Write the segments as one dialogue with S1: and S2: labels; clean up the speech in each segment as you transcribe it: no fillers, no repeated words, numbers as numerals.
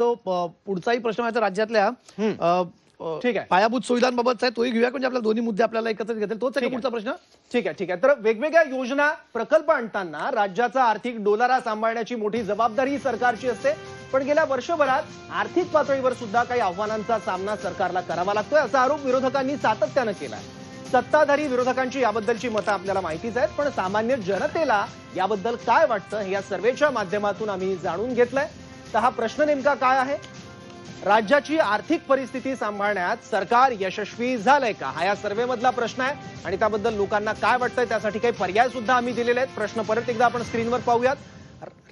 S1: तो पुढचाही प्रश्न आहे राज्यातल्या
S2: ठीक आहे.
S1: पायाभूत सुविधांबाबतचा आहे, तोही घेऊया म्हणजे आपल्या दोन्ही मुद्दे आपल्याला एकत्रित घेतील. तोच आहे का पुढचा प्रश्न?
S2: ठीक आहे. तर वेगवेगळ्या योजना प्रकल्प आणताना राज्याचा आर्थिक डोलारा सांभाळण्याची मोठी जबाबदारी सरकारची असते, पण गेल्या वर्षभरात आर्थिक पातळीवर सुद्धा काही आव्हानांचा सामना सरकारला करावा लागतोय असा आरोप विरोधकांनी सातत्यानं केलाय. सत्ताधारी विरोधकांची याबद्दलची मतं आपल्याला माहितीच आहेत, पण सामान्य जनतेला याबद्दल काय वाटतं हे या सर्वेच्या माध्यमातून आम्ही जाणून घेतलंय. तर हा प्रश्न नेमका काय आहे? राज्याची आर्थिक परिस्थिती सांभाळण्यात सरकार यशस्वी झालंय का, हा या सर्व्हे मधला प्रश्न आहे आणि त्याबद्दल लोकांना काय वाटतंय त्यासाठी काही पर्याय सुद्धा आम्ही दिलेले आहेत. प्रश्न परत एकदा आपण स्क्रीनवर पाहूयात.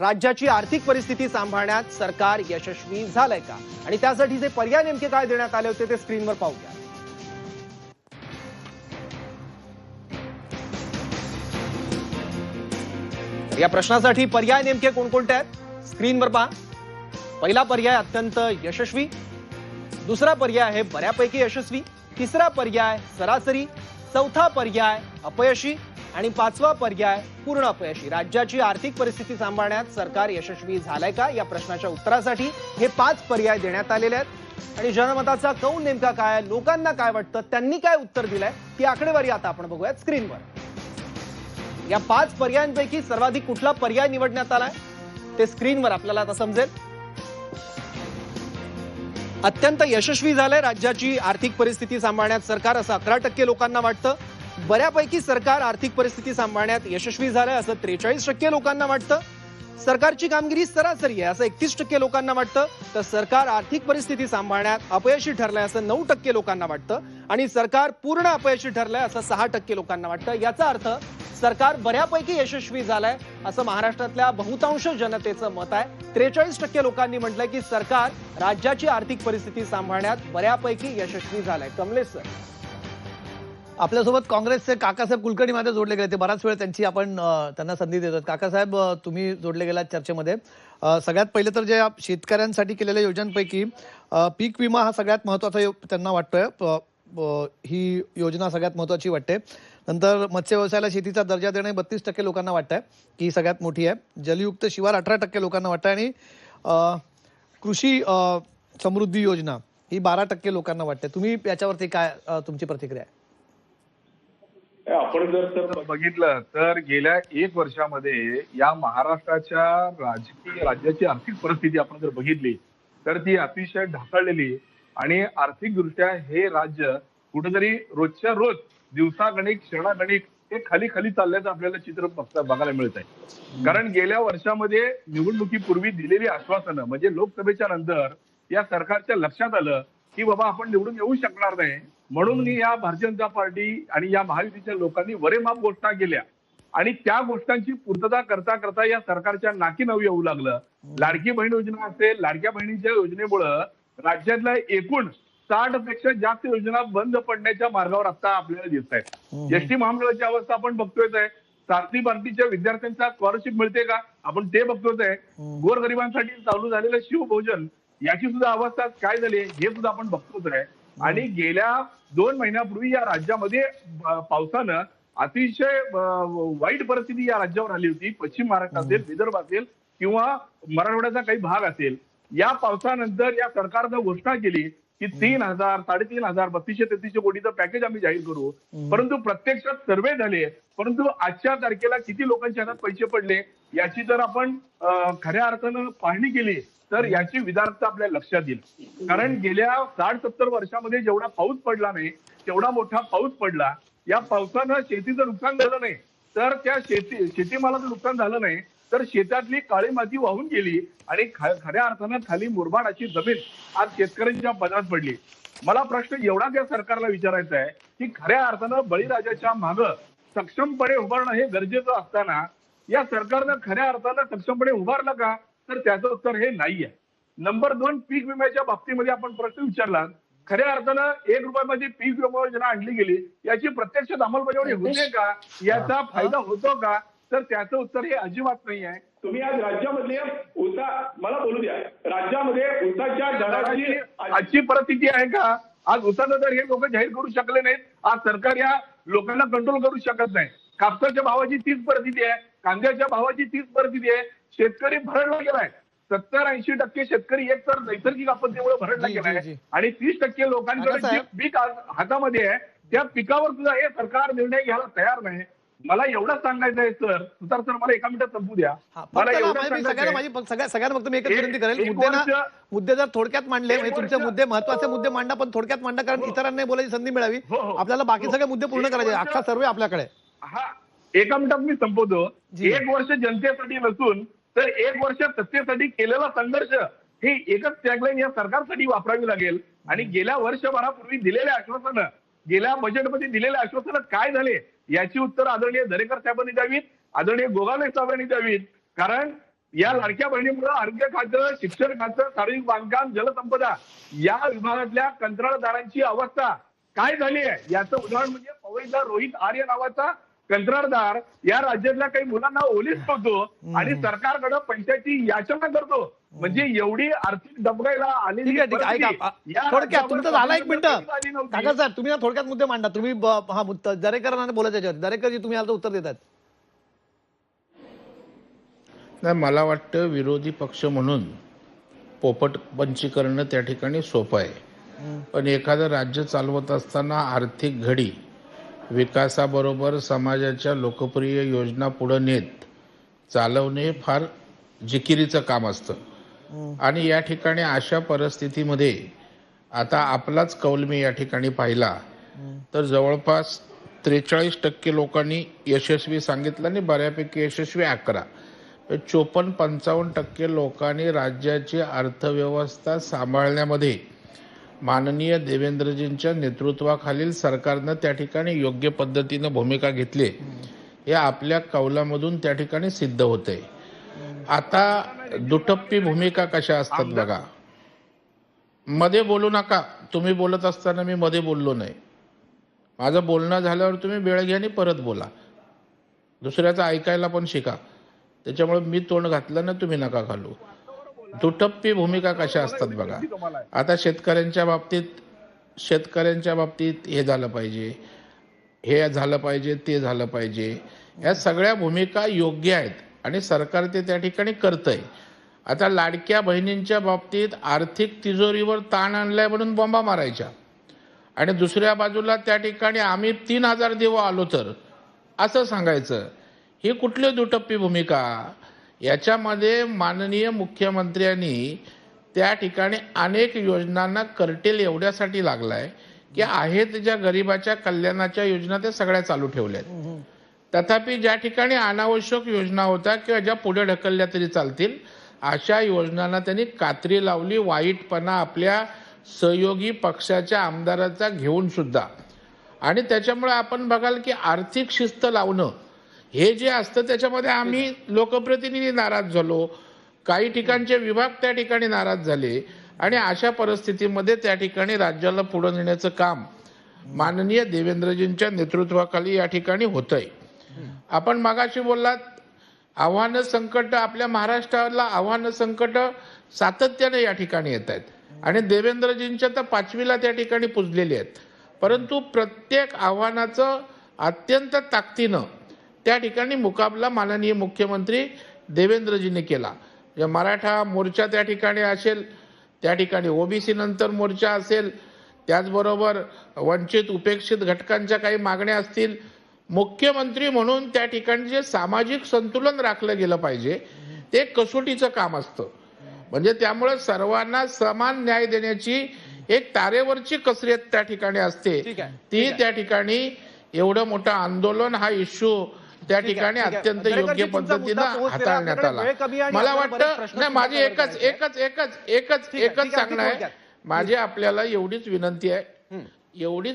S2: राज्याची आर्थिक परिस्थिती सांभाळण्यात सरकार यशस्वी झालंय का आणि त्यासाठी जे पर्याय नेमके काय देण्यात आले होते ते स्क्रीनवर पाहूया. या प्रश्नासाठी पर्याय नेमके कोणकोणते आहेत स्क्रीनवर पहा. पहिला पर्याय अत्यंत यशस्वी, दुसरा पर्याय आहे बऱ्यापैकी यशस्वी, तिसरा पर्याय सरासरी, चौथा पर्याय अपयशी आणि पाचवा पर्याय पूर्ण अपयशी. राज्याची आर्थिक परिस्थिती सांभाळण्यात सरकार यशस्वी झालंय का या प्रश्नाच्या उत्तरासाठी हे 5 पर्याय देण्यात आलेले आहेत आणि जनमताचा कौल नेमका काय, लोकांना काय वाटतं, त्यांनी काय उत्तर दिलंय ती आकडेवारी आता आपण बघूयात स्क्रीनवर. या 5 पर्यायांपैकी सर्वाधिक कुठला पर्याय निवडण्यात आलाय ते स्क्रीनवर आपल्याला आता समजेल. अत्यंत यशस्वी झालंय राज्याची आर्थिक परिस्थिती सांभाळण्यात सरकार असं 11% लोकांना वाटतं. बऱ्यापैकी सरकार आर्थिक परिस्थिती सांभाळण्यात यशस्वी झालंय असं 43% लोकांना वाटतं. सरकारची कामगिरी सरासरी आहे असं 31% लोकांना वाटतं. तर सरकार आर्थिक परिस्थिती सांभाळण्यात अपयशी ठरलंय असं 9% लोकांना वाटतं आणि सरकार पूर्ण अपयशी ठरलंय असं 6% लोकांना वाटतं. याचा अर्थ सरकार बऱ्यापैकी यशस्वी झालंय असं महाराष्ट्रातल्या बहुतांश जनतेचं मत आहे. 43% लोकांनी म्हटलंय की सरकार राज्याची आर्थिक परिस्थिती सांभाळण्यात बऱ्यापैकी यशस्वी झालंय. कमलेश सर,
S1: आपल्यासोबत काँग्रेसचे काकासाहेब कुलकर्णी मध्ये जोडले गेले. ते बराच वेळ त्यांची आपण त्यांना संधी देतो. काकासाहेब, तुम्ही जोडले गेलात चर्चेमध्ये. सगळ्यात पहिले तर जे शेतकऱ्यांसाठी केलेल्या योजनांपैकी पीक विमा हा सगळ्यात महत्वाचा त्यांना वाटतोय. ही योजना सगळ्यात महत्वाची वाटते. नंतर मत्स्य व्यवसायाला शेतीचा दर्जा देणे 32% लोकांना वाटतंय की सगळ्यात मोठी आहे. जलयुक्त शिवार 18% लोकांना वाटतंय आणि कृषी समृद्धी योजना ही 12% लोकांना वाटते. तुम्ही याच्यावरती काय तुमची प्रतिक्रिया आहे?
S3: आपण जर बघितलं तर गेल्या 1 वर्षामध्ये या महाराष्ट्राच्या राज्याची आर्थिक परिस्थिती आपण जर बघितली तर ती अतिशय ढासळलेली आणि आर्थिकदृष्ट्या हे राज्य कुठेतरी रोजच्या रोज दिवसागणिक क्षणागणिक हे खाली खाली चालल्याचं आपल्याला चित्र बघायला मिळत आहे. कारण गेल्या वर्षामध्ये निवडणुकीपूर्वी दिलेली आश्वासनं म्हणजे लोकसभेच्या नंतर या सरकारच्या लक्षात आलं की बाबा आपण निवडून येऊ शकणार नाही, म्हणून या भारतीय जनता पार्टी आणि या महायुतीच्या लोकांनी वरेमाप घोषणा केल्या आणि त्या गोष्टांची पूर्तता करता करता या सरकारच्या नाकी नऊ येऊ लागलं. लाडकी बहीण योजना असेल, लाडक्या बहिणीच्या योजनेमुळं राज्यातल्या एकूण 60 पेक्षा जास्त योजना बंद पडण्याच्या मार्गावर आता आपल्याला दिसत आहेत. एसटी महामंडळाची अवस्था आपण बघतोय आहे. सारथी भारतीच्या विद्यार्थ्यांचा स्कॉलरशिप मिळते का आपण ते बघतोय आहे. गोरगरिबांसाठी चालू झालेलं शिवभोजन याची सुद्धा अवस्था काय झाली हे सुद्धा आपण बघतोच आहे. आणि गेल्या 2 महिन्यापूर्वी या राज्यामध्ये पावसानं अतिशय वाईट परिस्थिती या राज्यावर आली होती. पश्चिम महाराष्ट्र असेल, विदर्भ असेल किंवा मराठवाड्याचा काही भाग असेल. या पावसानंतर या सरकारनं घोषणा केली की 3,000, 3,500, 3200 कोटीचं पॅकेज आम्ही जाहीर करू. परंतु प्रत्यक्षात सर्वे झाले, परंतु आजच्या तारखेला किती लोकांच्या हातात पैसे पडले याची जर आपण खऱ्या अर्थानं पाहणी केली तर याची विदारकता आपल्या लक्षात येईल. कारण गेल्या 60-70 वर्षामध्ये जेवढा पाऊस पडला नाही तेवढा मोठा पाऊस पडला. या पावसानं शेतीचं नुकसान झालं नाही तर त्या शेतीमालाचं नुकसान झालं नाही तर शेतातली काळी माती वाहून गेली आणि खऱ्या अर्थानं खाली मुरबाड अशी जमीन आज शेतकऱ्यांच्या पदरात पडली. मला प्रश्न एवढा त्या सरकारला विचारायचा आहे की खऱ्या अर्थानं बळीराजाच्या मागं सक्षमपणे उभारणं हे गरजेचं असताना या सरकारनं खऱ्या अर्थानं सक्षमपणे उभारलं का तर त्याचं उत्तर हे नाही आहे. नंबर 2, पीक विम्याच्या बाबतीमध्ये आपण प्रश्न विचारला. खऱ्या अर्थानं 1 रुपयामध्ये पीक विमा योजना आणली गेली, याची प्रत्यक्षात अंमलबजावणी होते का, याचा फायदा होतो का तर त्याचं उत्तर हे अजिबात नाही आहे.
S4: तुम्ही आज राज्यामधले मला बोलू द्या, राज्यामध्ये ऊसाच्या दराची
S3: आजची परिस्थिती आहे का? आज ऊसाचा दर हे लोक जाहीर करू शकले नाहीत. आज सरकार या लोकांना कंट्रोल करू शकत नाही. कापसाच्या भावाची तीच परिस्थिती आहे, कांद्याच्या भावाची तीच परिस्थिती आहे. शेतकरी भरडला गेलाय. 70-80% शेतकरी एक तर नैसर्गिक आपत्तीमुळे भरडला
S1: जी,
S3: गेलाय
S1: जी.
S3: आणि 30% लोकांकडे जे
S1: काकासाहेब.
S3: पीक हातामध्ये आहे त्या पिकावर सुद्धा हे सरकार निर्णय घ्यायला तयार नाही. मला एवढंच सांगायचं आहे सर, सुतार सर मला 1 मिनिटात संपू द्या.
S1: हा, फक्त
S3: मला
S1: ना,
S3: एवढंच
S1: मी
S3: सांगायचं
S1: सगळ्यांना
S3: आहे,
S1: सगळ्यांना फक्त मी एकच
S3: एक-
S1: विनंती करेल,
S3: एक
S1: मुद्दे
S3: वर्ष-
S1: मुद्दे जर थोडक्यात मांडले
S3: एक
S1: म्हणजे तुमचे
S3: वर्ष-
S1: मुद्दे महत्वाचे मुद्दे मांडा, पण थोडक्यात मांडा, कारण
S3: हो.
S1: इतरांना बोलायची संधी मिळावी.
S3: हो, हो.
S1: आपल्याला बाकी
S3: हो.
S1: सगळे मुद्दे पूर्ण
S3: एक
S1: करायचे,
S3: वर्ष-
S1: अख्खा सर्वे आपल्याकडे.
S3: हा 1 मिनिटात मी संपवतो.
S1: जी.
S3: 1 वर्ष जनतेसाठी नसून तर 1 वर्ष सत्तेसाठी केलेला संघर्ष हे एकच टॅगलाईन या सरकारसाठी वापरावी लागेल. आणि गेल्या वर्षभरापूर्वी दिलेल्या आश्वासनं, गेल्या बजेटमध्ये दिलेल्या आश्वासनं काय झाले याची उत्तर आदरणीय दरेकर साहेबांनी द्यावीत, आदरणीय गोगावले साहेबांनी द्यावीत. कारण या लाडक्या बहिणीमुळे आरोग्य खातं, शिक्षण खातं, सार्वजनिक बांधकाम, जलसंपदा या विभागातल्या कंत्राटदारांची अवस्था काय झाली आहे याचं उदाहरण म्हणजे पवईचा रोहित आर्य नावाचा कंत्राटदार या राज्यातल्या काही मुलांना ओलीस ठेवतो आणि सरकारकडे पैशाची याचना करतो. म्हणजे एवढी आर्थिक दबगायला आलेली
S1: ठीक आहे, ठीक आहे,
S3: परिस्थिती
S1: ऐका.
S3: या
S1: थोडक्यात
S3: राज्यावर
S1: तुमचं झालं 1 मिनिट.
S3: कधीच आली नव्हती.
S1: काकासाहेब, तुम्ही ना थोडक्यात मुद्दे मांडा. तुम्ही हा मुद्दा दरेकरांना बोलायचं याच्यावर. दरेकरजी तुम्ही आता उत्तर देतात.
S5: नाही, मला वाटतं विरोधी पक्ष म्हणून पोपटपंची करणं त्या ठिकाणी सोपं आहे. पण एखादं राज्य चालवत असताना आर्थिक घडी विकासाबरोबर समाजाच्या लोकप्रिय योजना पुढे नेत चालवणे हे फार जिकिरीचं काम असतं. आणि या ठिकाणी अशा परिस्थितीमध्ये आता आपलाच कौल मी या ठिकाणी पाहिला तर जवळपास 43% लोकांनी यशस्वी सांगितलं आणि बऱ्यापैकी यशस्वी 11. 54-55% लोकांनी राज्याची अर्थव्यवस्था सांभाळण्यामध्ये माननीय देवेंद्रजींच्या नेतृत्वाखालील सरकारनं त्या ठिकाणी योग्य पद्धतीनं भूमिका घेतली हे आपल्या कौलामधून त्या ठिकाणी सिद्ध होते. आता दुटप्पी भूमिका कशा असतात बघा. मध्ये बोलू नका. तुम्ही बोलत असताना मी मध्ये बोललो नाही. माझं बोलणं झाल्यावर तुम्ही वेळ घ्या आणि परत बोला. दुसऱ्याचं ऐकायला पण शिका. त्याच्यामुळे मी तोंड घातलं ना, तुम्ही नका घालू. दुटप्पी भूमिका कशा असतात बघा. आता शेतकऱ्यांच्या बाबतीत हे झालं पाहिजे, हे झालं पाहिजे, ते झालं पाहिजे. या सगळ्या भूमिका योग्य आहेत आणि सरकार ते त्या ठिकाणी करतंय. आता लाडक्या बहिणींच्या बाबतीत आर्थिक तिजोरीवर ताण आणलाय म्हणून बॉम्बा मारायच्या आणि दुसऱ्या बाजूला त्या ठिकाणी आम्ही 3000 देऊ आलो तर असं सांगायचं. ही कुठली दुटप्पी भूमिका? याच्यामध्ये माननीय मुख्यमंत्र्यांनी त्या ठिकाणी अनेक योजनांना कर्टेल एवढ्यासाठी लागलाय की आहेत ज्या गरिबाच्या कल्याणाच्या योजना त्या सगळ्या चालू ठेवल्यात. तथापि ज्या ठिकाणी अनावश्यक योजना होत्या किंवा ज्या पुढे ढकलल्या तरी चालतील अशा योजनांना त्यांनी कात्री लावली. वाईटपणा आपल्या सहयोगी पक्षाच्या आमदाराचा घेऊन सुद्धा. आणि त्याच्यामुळे आपण बघाल की आर्थिक शिस्त लावणं हे जे असतं त्याच्यामध्ये आम्ही लोकप्रतिनिधी नाराज झालो, काही ठिकाणचे विभाग त्या ठिकाणी नाराज झाले आणि अशा परिस्थितीमध्ये त्या ठिकाणी राज्याला पुढे नेण्याचं काम माननीय देवेंद्रजींच्या नेतृत्वाखाली या ठिकाणी होतंय. आपण मगाशी बोललात आव्हानं संकट, आपल्या महाराष्ट्राला आव्हानं संकट सातत्याने या ठिकाणी येत आहेत आणि देवेंद्रजींच्या तर 5वीला त्या ठिकाणी पुजलेली आहेत. परंतु प्रत्येक आव्हानाचं अत्यंत ताकदीनं त्या ठिकाणी मुकाबला माननीय मुख्यमंत्री देवेंद्रजींनी केला. मराठा मोर्चा त्या ठिकाणी असेल, त्या ठिकाणी ओबीसी नंतर मोर्चा असेल, त्याचबरोबर वंचित उपेक्षित घटकांच्या काही मागण्या असतील. मुख्यमंत्री म्हणून त्या ठिकाणी जे सामाजिक संतुलन राखलं गेलं पाहिजे ते कसोटीचं काम असतं. म्हणजे त्यामुळे सर्वांना समान न्याय देण्याची एक तारेवरची कसरत त्या ठिकाणी असते. ती त्या ठिकाणी एवढं मोठं आंदोलन हा इश्यू त्या ठिकाणी अत्यंत योग्य पद्धतीनं हाताळण्यात आला. मला वाटतं नाही, माझी एकच सांगणं आहे. माझी आपल्याला एवढीच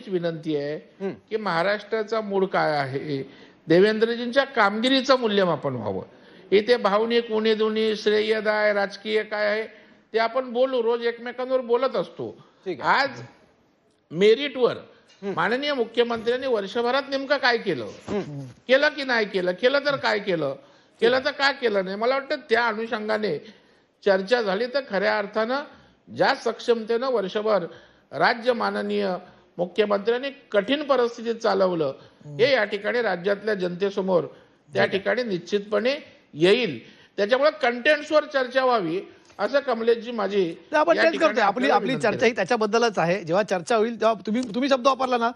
S5: विनंती आहे की महाराष्ट्राचा मूड काय आहे, देवेंद्रजींच्या कामगिरीचं मूल्यमापन व्हावं. इथे भावनिक उणीधुणी श्रेयदाय राजकीय काय आहे ते आपण बोलू, रोज एकमेकांवर बोलत असतो. आज मेरिटवर माननीय मुख्यमंत्र्यांनी वर्षभरात नेमकं काय केलं की नाही केलं तर काय केलं तर काय केलं नाही. मला वाटतं त्या अनुषंगाने चर्चा झाली तर खऱ्या अर्थानं ज्या सक्षमतेनं वर्षभर राज्य माननीय मुख्यमंत्र्यांनी कठीण परिस्थितीत चालवलं हे या ठिकाणी राज्यातल्या जनतेसमोर त्या ठिकाणी निश्चितपणे येईल. त्याच्यामुळे कंटेंट्सवर चर्चा व्हावी असं कमलेशजी माझी
S1: तर आपण
S5: या
S1: तेच
S5: ठिकाणी
S1: करतोय. आपली
S5: आपल्याला
S1: आपली
S5: विनंती
S1: चर्चा ही त्याच्याबद्दलच आहे. जेव्हा चर्चा होईल तेव्हा तुम्ही शब्द वापरला ना,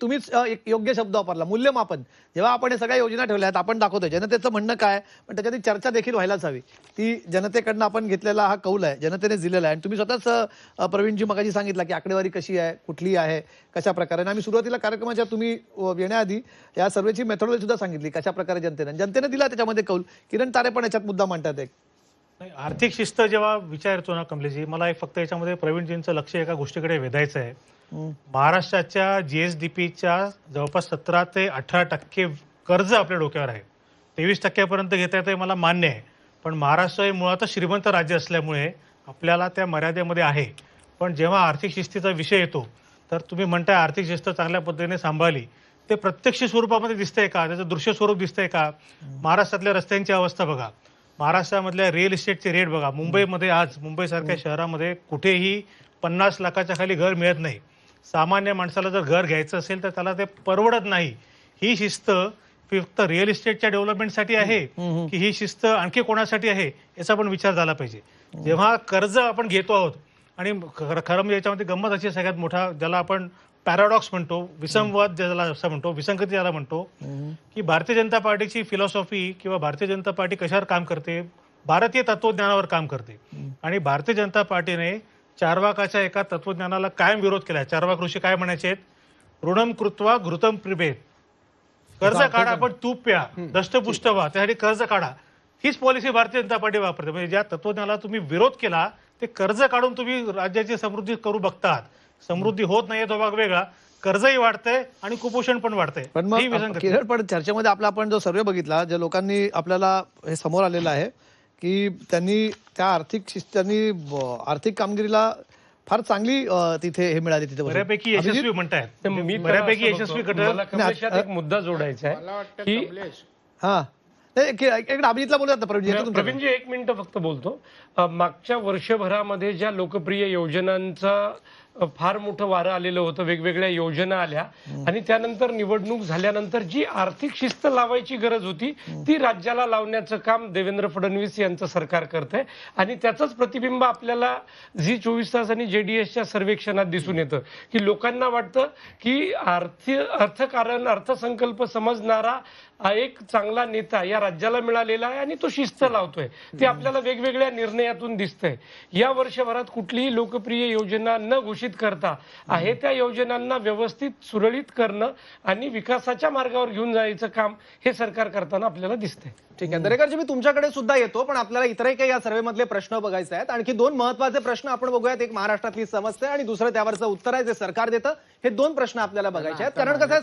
S1: तुम्हीच एक योग्य शब्द वापरला, मूल्यमापन. जेव्हा आपण हे सगळ्या योजना ठेवल्यात, आपण दाखवतोय जनतेचं म्हणणं काय, पण त्याच्यात चर्चा देखील व्हायलाच हवी. ती जनतेकडनं आपण घेतलेला हा कौल आहे, जनतेने दिलेला आहे. आणि तुम्ही स्वतःच प्रवीणजी मगाशी सांगितलं की आकडेवारी कशी आहे, कुठली आहे, कशा प्रकारे. आणि आम्ही सुरुवातीला कार्यक्रमाच्या तुम्ही येण्याआधी या सर्वेची मेथोडॉलॉजी सुद्धा सांगितली, कशा प्रकारे जनतेने दिला त्याच्यामध्ये कौल. किरण तारे पण याच्यात मुद्दा मांडतात एक.
S6: नाही, आर्थिक शिस्त जेव्हा विचारतो ना कमलेशजी, मला एक फक्त याच्यामध्ये प्रवीणजींचं लक्ष एका गोष्टीकडे वेधायचं आहे. महाराष्ट्राच्या जीएसडीपीच्या जवळपास 17 ते 18% कर्ज आपल्या डोक्यावर आहे. 23% घेता येतं हे मला मान्य आहे. पण महाराष्ट्र हे मुळातच श्रीमंत राज्य असल्यामुळे आपल्याला त्या मर्यादेमध्ये आहे. पण जेव्हा आर्थिक शिस्तीचा विषय येतो तर तुम्ही म्हणताय आर्थिक शिस्त चांगल्या पद्धतीने सांभाळली, ते प्रत्यक्ष स्वरूपामध्ये दिसतंय का, त्याचं दृश्य स्वरूप दिसतंय का? महाराष्ट्रातल्या रस्त्यांची अवस्था बघा, महाराष्ट्रामधल्या रिअल इस्टेटचे रेट बघा. मुंबईमध्ये आज मुंबईसारख्या शहरामध्ये कुठेही 50 लाखाच्या खाली घर मिळत नाही. सामान्य माणसाला जर घर घ्यायचं असेल तर त्याला ते परवडत नाही. ही शिस्त फक्त रिअल इस्टेटच्या डेव्हलपमेंटसाठी आहे की ही शिस्त आणखी कोणासाठी आहे याचा पण विचार झाला पाहिजे. जेव्हा कर्ज आपण घेतो आहोत आणि खरं म्हणजे याच्यामध्ये गंमत अशी सगळ्यात मोठा ज्याला आपण पॅराडॉक्स म्हणतो, विसंवाद ज्याला असं म्हणतो, विसंगती ज्याला म्हणतो, की भारतीय जनता पार्टीची फिलॉसॉफी किंवा भारतीय जनता पार्टी कशावर काम करते, भारतीय तत्वज्ञानावर काम करते. आणि भारतीय जनता पार्टीने चार्वाकाच्या एका तत्वज्ञानाला कायम विरोध केला. चार्वाक ऋषी काय म्हणायचे आहेत, ऋणम कृत्वा घृतम पिबेत, कर्ज काढा पण तूप प्या, दष्टपुष्ट व्हा, त्यासाठी कर्ज काढा. हीच पॉलिसी भारतीय जनता पार्टी वापरते. म्हणजे ज्या तत्वज्ञानाला तुम्ही विरोध केला ते कर्ज काढून तुम्ही राज्याची समृद्धी करू बघतात. समृद्धी होत नाहीये तो भाग वेगळा, कर्जही वाढतंय आणि कुपोषण पण वाढतंय.
S1: पण
S6: ही
S1: मग
S6: विसंगती.
S1: किरण, पण चर्चेमध्ये आपण जो सर्वे बघितला, ज्या लोकांनी आपल्याला हे समोर आलेलं आहे की त्यांनी त्या आर्थिक कामगिरीला फार चांगली तिथे हे मिळाली. तिथे बसून.
S6: बऱ्यापैकी यशस्वी म्हणतायत,
S7: तर मी तर
S6: बऱ्यापैकी
S7: असं
S6: यशस्वी
S7: बघतो,
S6: गट.
S7: मला कमलेशात एक मुद्दा जोडायचा
S5: मला
S7: आहे
S5: वाटतं
S7: की
S5: कमलेश
S1: हा एकदा अभिजितला बोलूयात ना प्रवीण. येतो तुमच्याकडे.
S7: प्रवीणजी एक मिनिट फक्त बोलतो. मागच्या वर्षभरामध्ये ज्या लोकप्रिय योजनांचा फार मोठं वारं आलेलं होतं, वेगवेगळ्या योजना आल्या आणि त्यानंतर निवडणूक झाल्यानंतर जी आर्थिक शिस्त लावायची गरज होती ती राज्याला लावण्याचं काम देवेंद्र फडणवीस यांचं सरकार करतंय. आणि त्याचंच प्रतिबिंब आपल्याला झी 24 तास आणि जेडीएसच्या सर्वेक्षणात दिसून येतं की लोकांना वाटतं की अर्थकारण अर्थसंकल्प समजणारा एक चांगला नेता या राज्याला मिळालेला आहे आणि तो शिस्त लावतोय. ते आपल्याला वेगवेगळ्या निर्णयातून दिसतंय. या वर्षभरात कुठलीही लोकप्रिय योजना न घोषित करता आहे त्या योजनांना व्यवस्थित सुरळीत करणं आणि विकासाच्या मार्गावर घेऊन जायचं काम हे सरकार करताना आपल्याला दिसतंय.
S2: ठीक आहे दरेकरजी, मी तुमच्याकडे सुद्धा येतो, पण आपल्याला इतरही काही या सर्वेमधले प्रश्न बघायचे आहेत. आणखी 2 महत्त्वाचे प्रश्न आपण बघूयात. एक महाराष्ट्रातली समस्या आणि दुसरं त्यावरचं उत्तर आहे जे सरकार देतं. हे 2 प्रश्न आपल्याला बघायचे आहेत. कारण कसं आहे,